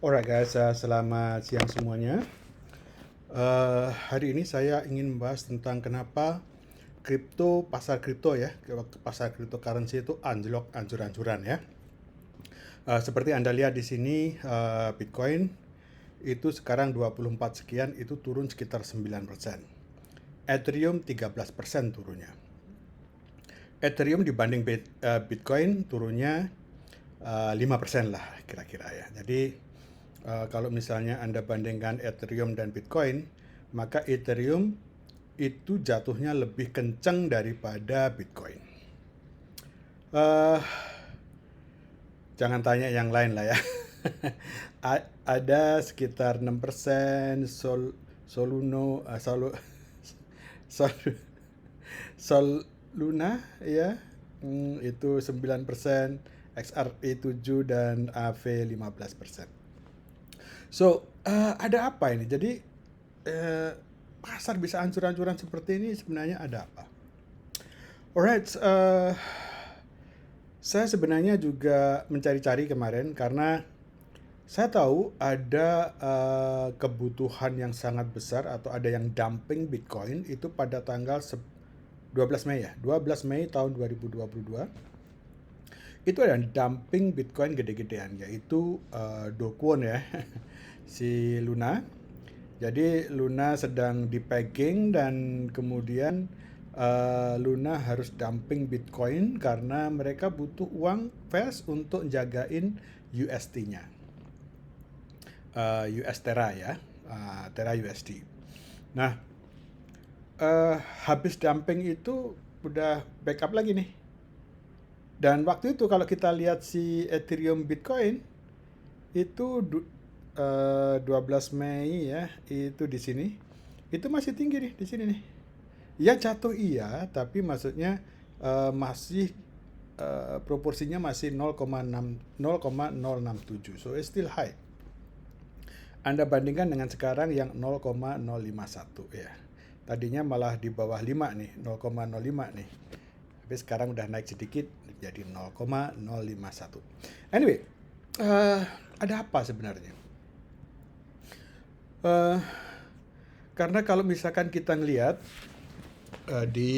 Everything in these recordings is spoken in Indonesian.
Alright guys, selamat siang semuanya. Hari ini saya ingin membahas tentang kenapa pasar kripto ya, pasar cryptocurrency itu anjlok ancur-ancuran ya. Seperti Anda lihat di sini, Bitcoin itu sekarang 24 sekian, itu turun sekitar 9%. Ethereum 13% turunnya. Ethereum dibanding Bitcoin turunnya 5% lah kira-kira ya. Jadi kalau misalnya Anda bandingkan Ethereum dan Bitcoin, maka Ethereum itu jatuhnya lebih kencang daripada Bitcoin. Jangan tanya yang lain lah ya. Ada sekitar 6% Soluna ya, itu 9%, XRP 7 dan AV 15%. So, ada apa ini? Jadi, pasar bisa ancur-ancuran seperti ini sebenarnya ada apa? Alright, saya sebenarnya juga mencari-cari kemarin karena saya tahu ada kebutuhan yang sangat besar atau ada yang dumping Bitcoin itu pada tanggal 12 Mei ya, 12 Mei tahun 2022. Itu ada dumping Bitcoin gede-gedean, yaitu Do Kwon ya, si Luna. Jadi Luna sedang di-pegging dan kemudian Luna harus dumping Bitcoin karena mereka butuh uang fast untuk jagain UST-nya. US Terra ya, Terra USD. Nah, habis dumping itu udah backup lagi nih. Dan waktu itu kalau kita lihat si Ethereum Bitcoin itu 12 Mei ya, itu di sini. Itu masih tinggi nih di sini nih. Ya jatuh iya, tapi maksudnya masih proporsinya masih 0,067. So it's still high. Anda bandingkan dengan sekarang yang 0,051 ya. Tadinya malah di bawah 5 nih, 0,05 nih. Tapi sekarang udah naik sedikit jadi 0,051. Anyway, ada apa sebenarnya? Karena kalau misalkan kita ngelihat di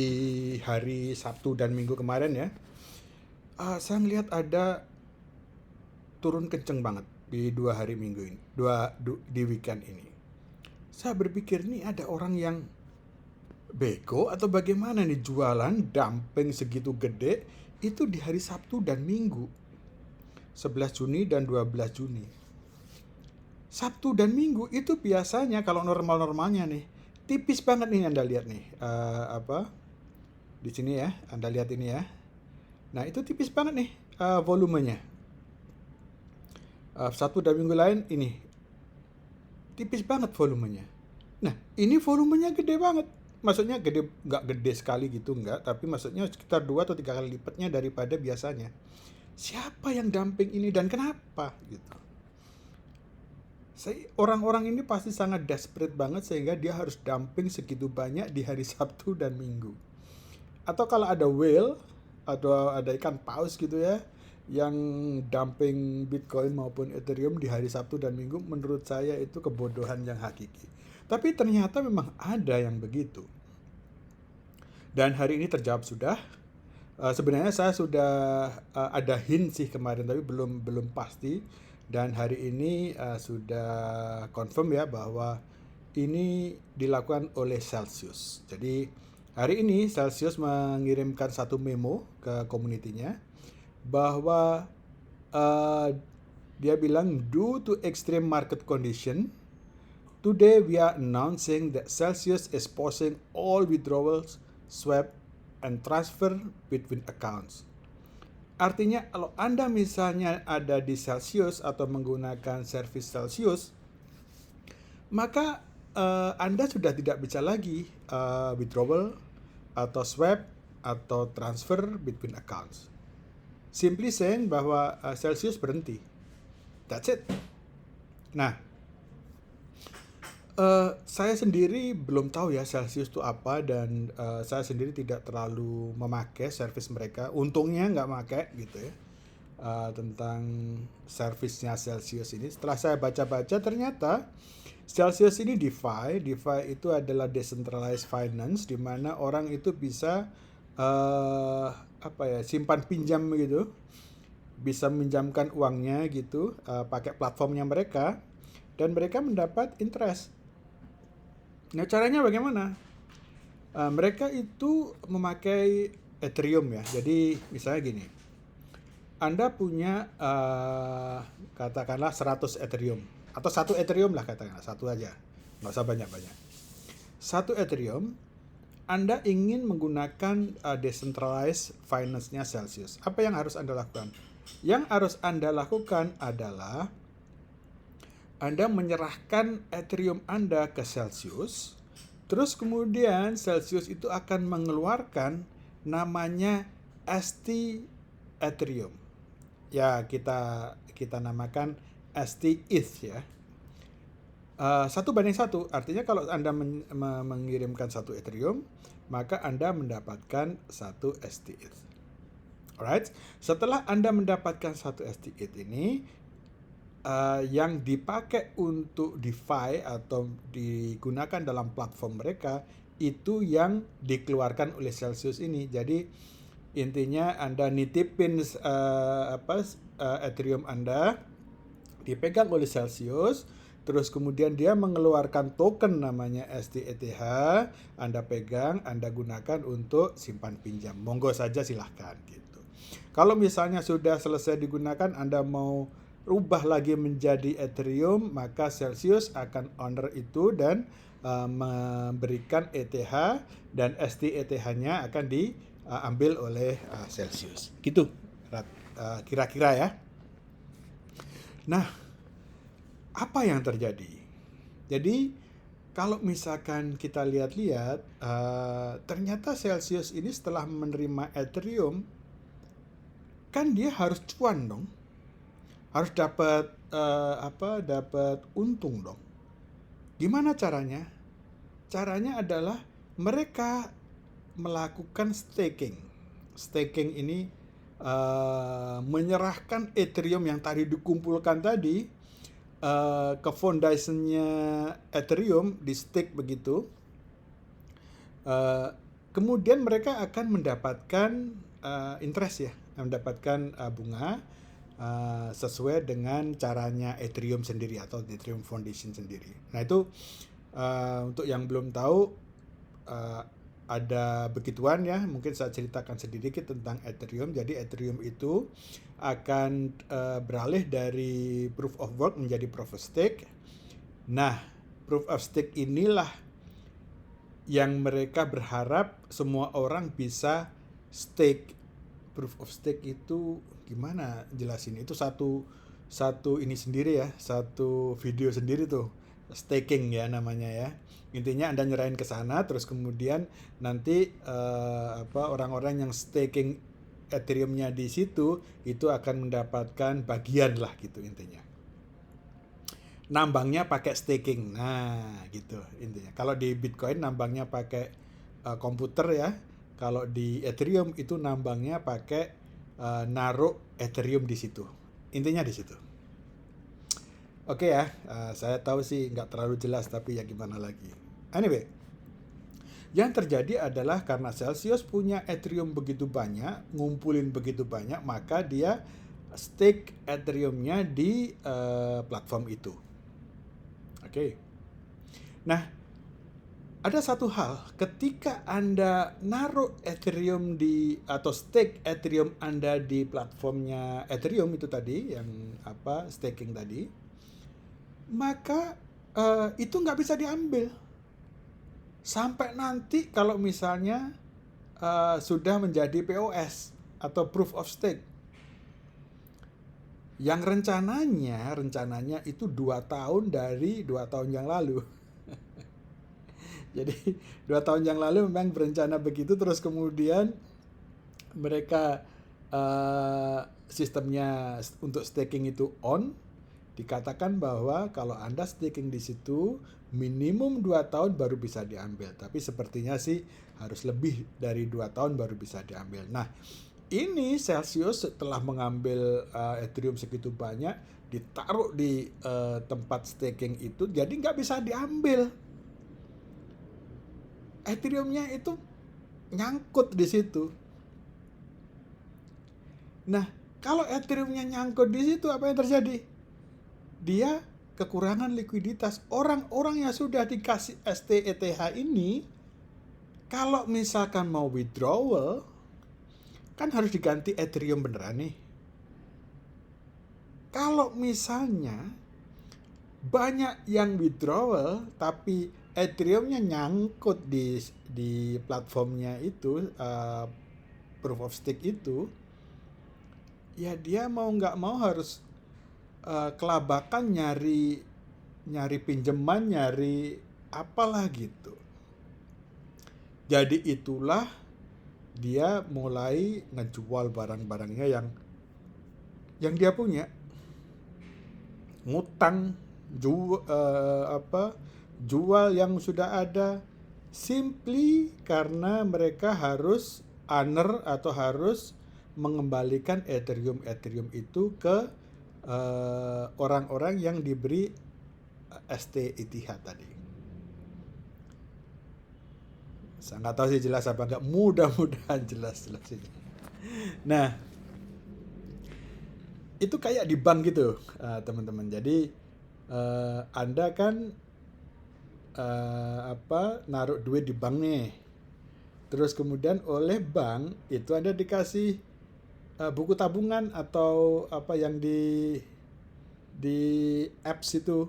hari Sabtu dan Minggu kemarin ya, saya ngelihat ada turun kenceng banget di 2 hari Minggu ini, di weekend ini. Saya berpikir nih ada orang yang bego atau bagaimana nih jualan dumping segitu gede itu di hari Sabtu dan Minggu, 11 Juni dan 12 Juni. Sabtu dan Minggu itu biasanya kalau normal-normalnya nih tipis banget nih. Anda lihat nih di sini ya, Anda lihat ini ya. Nah itu tipis banget nih volumenya. Sabtu dan Minggu lain ini tipis banget volumenya. Nah ini volumenya gede banget. Maksudnya gede, nggak gede sekali gitu nggak, tapi maksudnya sekitar 2 atau 3 kali lipatnya daripada biasanya. Siapa yang dumping ini dan kenapa gitu? Orang-orang ini pasti sangat desperate banget sehingga dia harus dumping segitu banyak di hari Sabtu dan Minggu. Atau kalau ada whale atau ada ikan paus gitu ya yang dumping Bitcoin maupun Ethereum di hari Sabtu dan Minggu, menurut saya itu kebodohan yang hakiki. Tapi ternyata memang ada yang begitu. Dan hari ini terjawab sudah. Sebenarnya saya sudah ada hint sih kemarin, tapi belum pasti. Dan hari ini sudah confirm ya bahwa ini dilakukan oleh Celsius. Jadi hari ini Celsius mengirimkan satu memo ke community-nya bahwa dia bilang due to extreme market condition, today we are announcing that Celsius is pausing all withdrawals, swap, and transfer between accounts. Artinya kalau Anda misalnya ada di Celsius atau menggunakan service Celsius, maka Anda sudah tidak bisa lagi withdrawal atau swap atau transfer between accounts. Simply saying bahwa Celsius berhenti. That's it. Nah, saya sendiri belum tahu ya Celsius itu apa, dan saya sendiri tidak terlalu memakai service mereka. Untungnya nggak pakai gitu ya. tentang servisnya Celsius ini. Setelah saya baca-baca, ternyata Celsius ini DeFi. DeFi itu adalah decentralized finance, di mana orang itu bisa simpan pinjam gitu, bisa minjamkan uangnya gitu, pakai platformnya mereka, dan mereka mendapat interest. Nah, caranya bagaimana? Mereka itu memakai Ethereum ya. Jadi misalnya gini, Anda punya katakanlah 100 Ethereum atau 1 Ethereum lah, katakanlah satu aja, nggak usah banyak-banyak. 1 Ethereum, Anda ingin menggunakan decentralized finance-nya Celsius. Apa yang harus Anda lakukan? Yang harus Anda lakukan adalah Anda menyerahkan Ethereum Anda ke Celsius, terus kemudian Celsius itu akan mengeluarkan namanya ST Ethereum. Ya, kita namakan ST ETH ya. 1:1, artinya kalau Anda mengirimkan 1 Ethereum, maka Anda mendapatkan 1 ST ETH. Alright, setelah Anda mendapatkan 1 ST ETH ini, yang dipakai untuk DeFi atau digunakan dalam platform mereka, itu yang dikeluarkan oleh Celsius ini. Jadi intinya Anda nitipin Ethereum Anda, dipegang oleh Celsius, terus kemudian dia mengeluarkan token namanya STETH, Anda pegang, Anda gunakan untuk simpan pinjam. Monggo saja silahkan gitu. Kalau misalnya sudah selesai digunakan, Anda mau rubah lagi menjadi Ethereum, maka Celsius akan honor itu dan memberikan ETH, dan STETH-nya akan diambil oleh Celsius. Gitu kira-kira ya. Nah, apa yang terjadi? Jadi kalau misalkan kita lihat-lihat, ternyata Celsius ini setelah menerima Ethereum, kan dia harus cuan dong, harus dapat dapat untung dong. Gimana caranya? Caranya adalah mereka melakukan staking. Staking ini menyerahkan Ethereum yang tadi dikumpulkan tadi ke foundation-nya Ethereum, di stake begitu. Kemudian mereka akan mendapatkan interest ya, mendapatkan bunga sesuai dengan caranya Ethereum sendiri atau Ethereum Foundation sendiri. Nah itu untuk yang belum tahu, ada begituan ya, mungkin saya ceritakan sedikit tentang Ethereum. Jadi Ethereum itu akan beralih dari proof of work menjadi proof of stake. Nah, proof of stake inilah yang mereka berharap semua orang bisa stake. Proof of stake itu gimana jelasin? Itu satu ini sendiri ya, satu video sendiri tuh. Staking ya namanya ya. Intinya Anda nyerahin ke sana, terus kemudian nanti orang-orang yang staking Ethereum-nya di situ itu akan mendapatkan bagian lah gitu intinya. Nambangnya pakai staking. Nah, gitu intinya. Kalau di Bitcoin nambangnya pakai komputer ya. Kalau di Ethereum itu nambangnya pakai naruh Ethereum di situ. Intinya di situ. Oke ya, saya tahu sih nggak terlalu jelas, tapi ya gimana lagi. Anyway, yang terjadi adalah karena Celsius punya Ethereum begitu banyak, ngumpulin begitu banyak, maka dia stake Ethereum-nya di platform itu. Oke. Nah, ada satu hal, ketika Anda naruh Ethereum atau stake Ethereum Anda di platformnya Ethereum itu tadi, yang staking tadi, maka itu nggak bisa diambil sampai nanti kalau misalnya sudah menjadi POS atau proof of stake, yang rencananya itu 2 tahun dari 2 tahun yang lalu. Jadi 2 tahun yang lalu memang berencana begitu, terus kemudian mereka sistemnya untuk staking itu on. Dikatakan bahwa kalau Anda staking di situ minimum 2 tahun baru bisa diambil. Tapi sepertinya sih harus lebih dari 2 tahun baru bisa diambil. Nah, Ini Celsius setelah mengambil Ethereum segitu banyak, ditaruh di tempat staking itu, jadi nggak bisa diambil. Ethereum-nya itu nyangkut di situ. Nah, kalau Ethereum-nya nyangkut di situ, apa yang terjadi? Dia kekurangan likuiditas. Orang-orang yang sudah dikasih STETH ini, kalau misalkan mau withdrawal, kan harus diganti Ethereum beneran nih. Kalau misalnya banyak yang withdrawal tapi Ethereum-nya nyangkut di platformnya itu, proof of stake itu, ya dia mau nggak mau harus kelabakan nyari pinjaman, nyari apalah gitu. Jadi itulah dia mulai ngejual barang-barangnya yang dia punya, ngutang, jual yang sudah ada, simply karena mereka harus honor atau harus mengembalikan Ethereum itu ke orang-orang yang diberi STETH tadi. Saya nggak tahu sih jelas apa nggak, mudah-mudahan jelas sih. Nah, itu kayak di bank gitu, teman-teman. Jadi Anda kan naruh duit di bank nih. Terus kemudian oleh bank itu Anda dikasih buku tabungan atau apa yang di apps itu.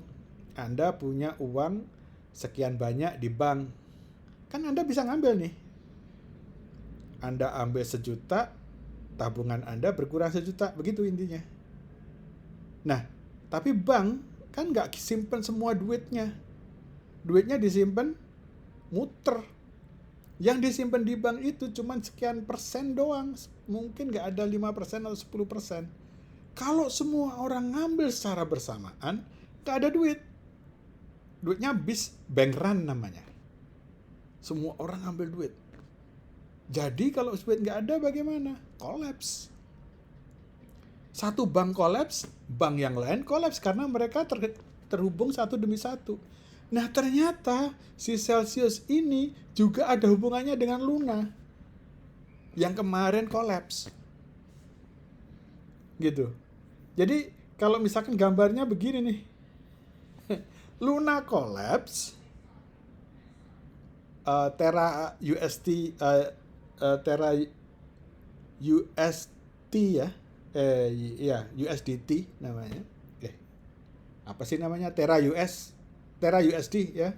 Anda punya uang sekian banyak di bank. Kan Anda bisa ngambil nih. Anda ambil 1 juta, tabungan Anda berkurang 1 juta, begitu intinya. Nah, tapi bank kan nggak simpen semua duitnya. Duitnya disimpan muter. Yang disimpan di bank itu cuma sekian persen doang. Mungkin nggak ada 5% atau 10%. Kalau semua orang ngambil secara bersamaan, nggak ada duit. Duitnya habis, bank run namanya. Semua orang ambil duit. Jadi kalau duit nggak ada bagaimana? Collapse. Satu bank collapse, bank yang lain collapse karena mereka terhubung satu demi satu. Nah ternyata si Celsius ini juga ada hubungannya dengan Luna yang kemarin collapse. Gitu. Jadi kalau misalkan gambarnya begini nih. Luna collapse, Terra UST Terra UST ya. USDT namanya. Apa sih namanya? Terra USD ya.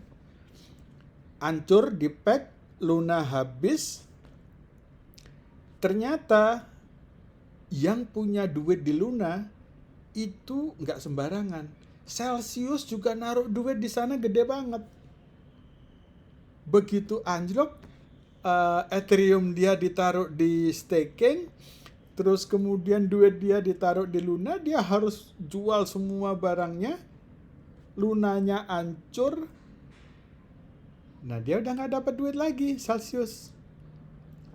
Hancur di pack, Luna habis. Ternyata yang punya duit di Luna itu nggak sembarangan. Celsius juga naruh duit di sana gede banget. Begitu anjlok, Ethereum dia ditaruh di staking, terus kemudian duit dia ditaruh di Luna, dia harus jual semua barangnya, Lunanya hancur. Nah dia udah nggak dapat duit lagi, Celsius.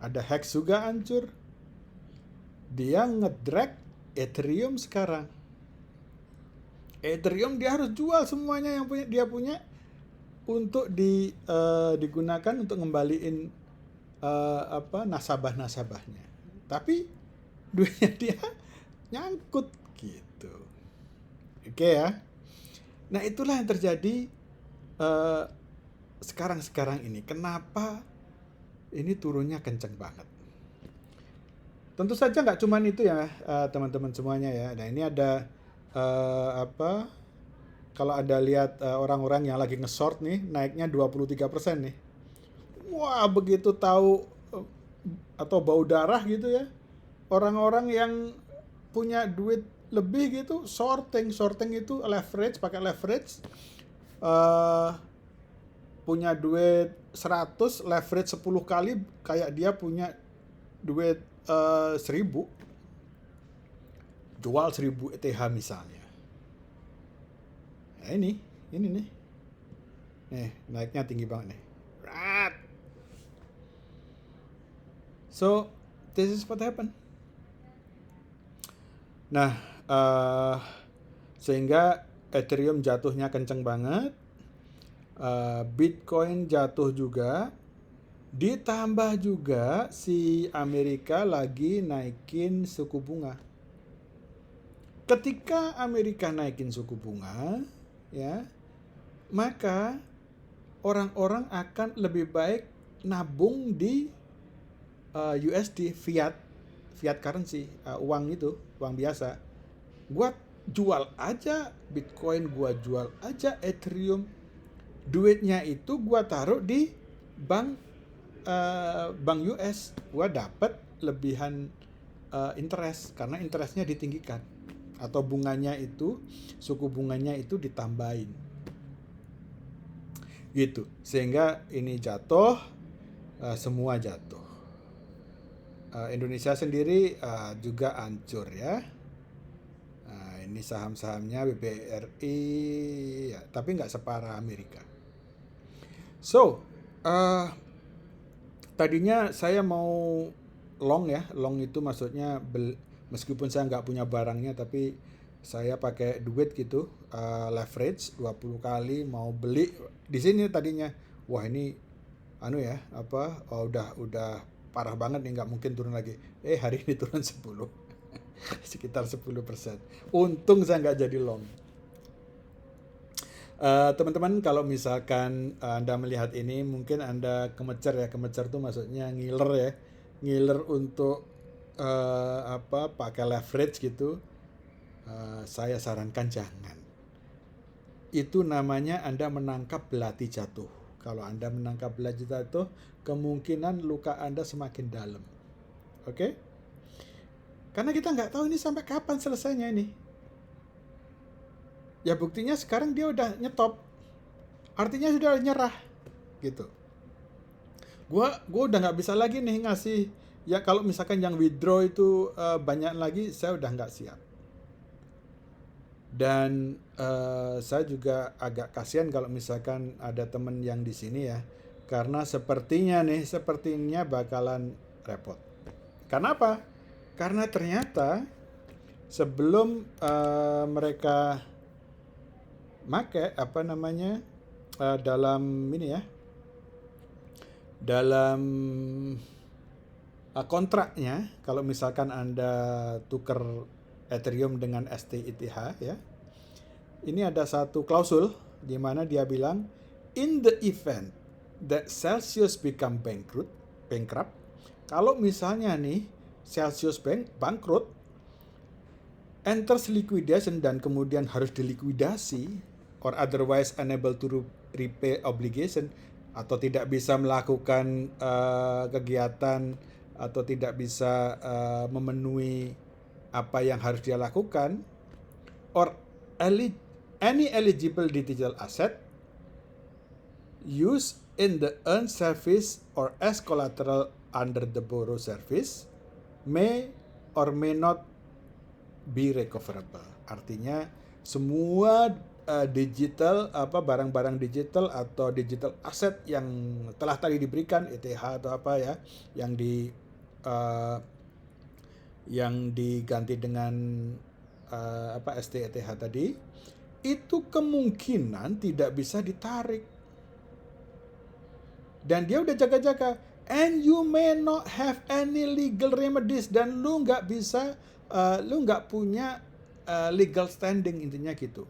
Ada Hex juga hancur. Dia ngedrag Ethereum sekarang. Ethereum dia harus jual semuanya yang dia punya untuk digunakan untuk ngembaliin nasabah-nasabahnya. Tapi duitnya dia nyangkut gitu. Oke ya. Nah itulah yang terjadi sekarang ini. Kenapa ini turunnya kenceng banget? Tentu saja nggak cuma itu ya, teman-teman semuanya ya. Nah ini ada kalau Anda lihat orang-orang yang lagi nge-short nih, naiknya 23% nih. Wah, begitu tahu atau bau darah gitu ya. Orang-orang yang punya duit lebih gitu, shorting itu leverage, pakai leverage. Punya duit 100, leverage 10 kali, kayak dia punya duit 1000. Jual 1000 ETH misalnya. Nah ini nih. Naiknya tinggi banget nih. So, this is what happened. Nah, eh, sehingga Ethereum jatuhnya kenceng banget, Bitcoin jatuh juga, ditambah juga si Amerika lagi naikin suku bunga. Ketika Amerika naikin suku bunga, ya, maka orang-orang akan lebih baik nabung di USD fiat currency, uang itu, uang biasa. Gua jual aja Bitcoin, gua jual aja Ethereum. Duitnya itu gua taruh di bank bank US. Gua dapat lebihan interest karena interestnya ditinggikan atau bunganya itu, suku bunganya itu ditambahin gitu, sehingga ini jatuh, semua jatuh. Indonesia sendiri juga hancur ya. Ini saham-sahamnya BBRI ya, tapi nggak separah Amerika. So, tadinya saya mau long ya. Long itu maksudnya meskipun saya nggak punya barangnya, tapi saya pakai duit gitu, leverage 20 kali mau beli di sini tadinya. Wah, ini anu ya, udah parah banget nih, nggak mungkin turun lagi. Hari ini turun 10. Sekitar 10%. Untung saya nggak jadi long. Teman-teman, kalau misalkan Anda melihat ini, mungkin Anda kemecer ya. Kemecer tuh maksudnya ngiler ya. Ngiler untuk pakai leverage gitu. Saya sarankan jangan. Itu namanya Anda menangkap belati jatuh. Kalau Anda menangkap belati jatuh, kemungkinan luka Anda semakin dalam. Oke? Karena kita nggak tahu ini sampai kapan selesainya ini. Ya buktinya sekarang dia udah nyetop. Artinya sudah nyerah gitu. Gua udah nggak bisa lagi nih ngasih, ya kalau misalkan yang withdraw itu banyak lagi, saya udah nggak siap. Dan saya juga agak kasihan kalau misalkan ada temen yang di sini ya, karena sepertinya bakalan repot. Karena apa? Karena ternyata sebelum mereka make dalam ini ya, dalam kontraknya, kalau misalkan Anda tuker Ethereum dengan STETH ya, ini ada satu klausul di mana dia bilang, in the event that Celsius become bankrupt, kalau misalnya nih Celsius bangkrut, enters liquidation dan kemudian harus dilikuidasi, or otherwise unable to repay obligation, atau tidak bisa melakukan kegiatan atau tidak bisa memenuhi apa yang harus dia lakukan, or any eligible digital asset used in the earned service or as collateral under the borrow service may or may not be recoverable. Artinya semua digital barang-barang digital atau digital asset yang telah tadi diberikan ETH atau apa ya, yang diganti dengan STETH tadi, itu kemungkinan tidak bisa ditarik. Dan dia udah jaga-jaga, and you may not have any legal remedies, dan lu nggak bisa, lu nggak punya legal standing, intinya gitu.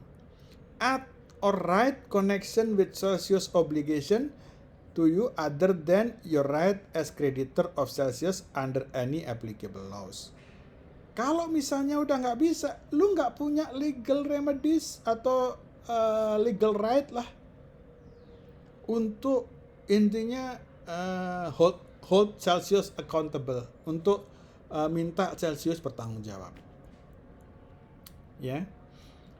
At or right connection with Celsius obligation to you other than your right as creditor of Celsius under any applicable laws. Kalau misalnya udah nggak bisa, lu nggak punya legal remedies atau legal right lah untuk intinya hold Celsius accountable, untuk minta Celsius bertanggung jawab. Ya,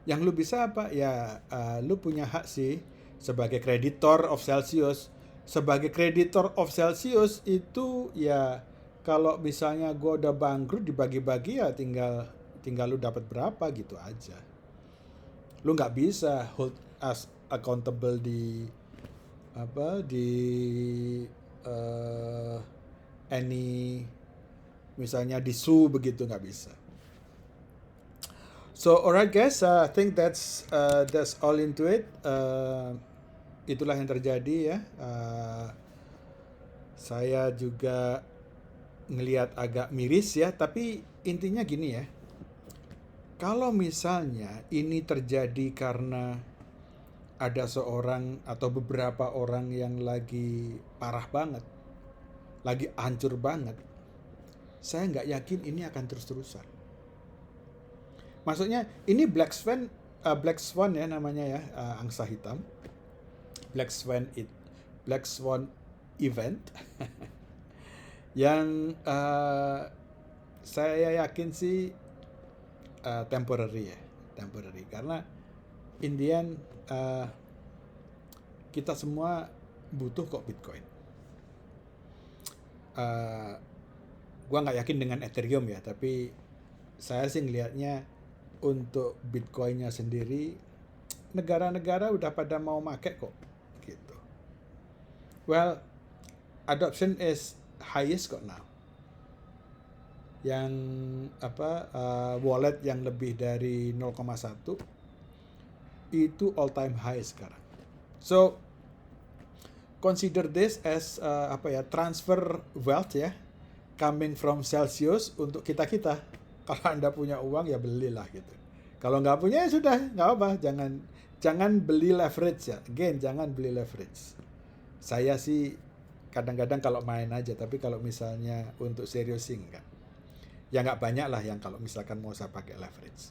yang lu bisa apa ya, lu punya hak sih sebagai creditor of Celsius. Sebagai creditor of Celsius itu ya, kalau misalnya gua udah bangkrut, dibagi-bagi ya, tinggal lu dapat berapa gitu aja. Lu nggak bisa hold as accountable di any, misalnya di sue begitu, nggak bisa. So alright guys, I think that's all into it. Itulah yang terjadi ya. Saya juga ngelihat agak miris ya, tapi intinya gini ya. Kalau misalnya ini terjadi karena ada seorang atau beberapa orang yang lagi parah banget, lagi hancur banget, saya nggak yakin ini akan terus-terusan. Maksudnya ini Black Swan ya namanya ya, angsa hitam. Black Swan event yang saya yakin sih temporary ya, temporary karena in the end kita semua butuh kok Bitcoin. Gua nggak yakin dengan Ethereum ya, tapi saya sih ngelihatnya untuk Bitcoinnya sendiri negara-negara udah pada mau make kok gitu. Well, adoption is highest kok now. Yang wallet yang lebih dari 0,1 itu all time high sekarang. So consider this as transfer wealth ya, coming from Celsius untuk kita. Kalau Anda punya uang ya belilah gitu. Kalau nggak punya ya sudah, nggak apa, jangan beli leverage ya. Again, jangan beli leverage. Saya sih kadang-kadang kalau main aja, tapi kalau misalnya untuk serius sih enggak. Ya nggak banyak lah yang kalau misalkan mau saya pakai leverage.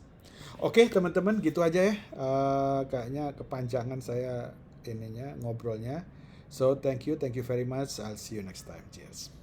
Oke teman-teman, gitu aja ya. Kayaknya kepanjangan saya ngobrolnya. So thank you very much. I'll see you next time. Cheers.